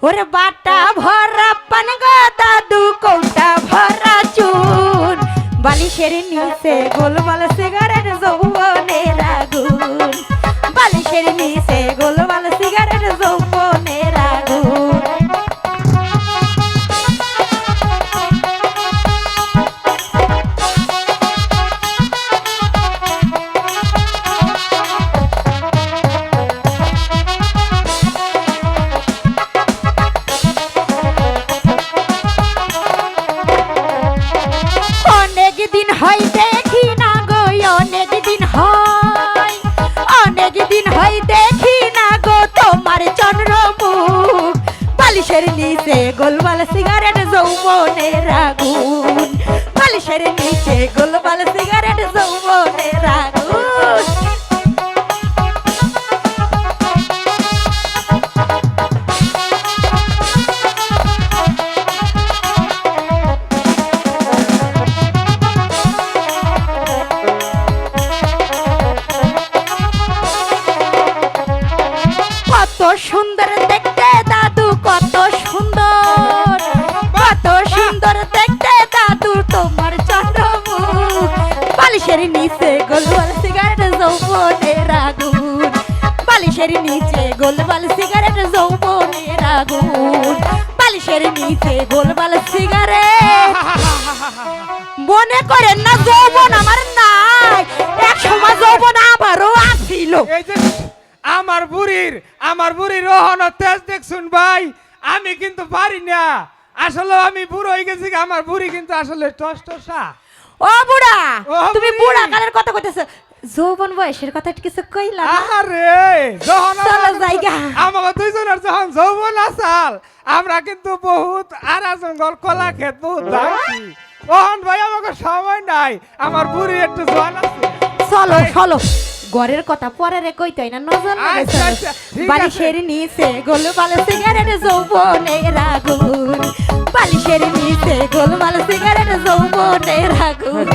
ওরে বাটা ভরা পান গো দাদু কৌটা ভরা চুন বালিশের নিচে গোলমাল সিগারেট যৌবনের আগুন বালিশের নিচে গোলমাল সিগারেট যৌবনের আগুন দিন হয় দেখি না গো অনেক দিন হয় দেখি না গো তোমার চন্দ্রমুখ বালিশের নিচে গোলমাল সিগারেট যৌবনের আগুন বালিশের নিচে গোলমাল সিগারেট যৌবনের আগুন কত সুন্দর দেখতে দাদু কত সুন্দর দেখতে দাদু তোমার চন্দ্রমুখ বালিশের নিচে গোলমাল সিগারেট যৌবনের আগুন বালিশের নিচে গোলমাল সিগারেট যৌবনের আগুন বালিশের নিচে গোলমাল সিগারেট মনে করেন না যৌবন আমার নাই এক সময় যৌবন আমারও আসিল আমার বুড়ির রহন তেজ দেখছুন ভাই আমি কিন্তু পারি না আসলে আমি বুড়ো হয়ে গেছি আমার বুড়ি কিন্তু আসলে টসটসা ও বুড়া ও তুমি বুড়ি। বুড়া কালের কথা কইতেছো যৌবন বয়সের কথা কিছু কইলা না আরে যখন চলো জায়গা আমাকে দুইজনের যখন যৌবন আসাল আমরা কিন্তু বহুত আরা জঙ্গল কলা ক্ষেত বহুত যাচ্ছি ওহন ভাই আমাকে সময় নাই আমার বুড়ি একটু জোয়ান আছে চলো চলো ঘরের কথা পরে রে কইতে না নজর লাগে আচ্ছা, আচ্ছা, ঠিক আছে। বালিশের নিচে গোলমাল সিগারেট যৌবনের আগুন বালিশের নিচে গোলমাল সিগারেট যৌবনের আগুন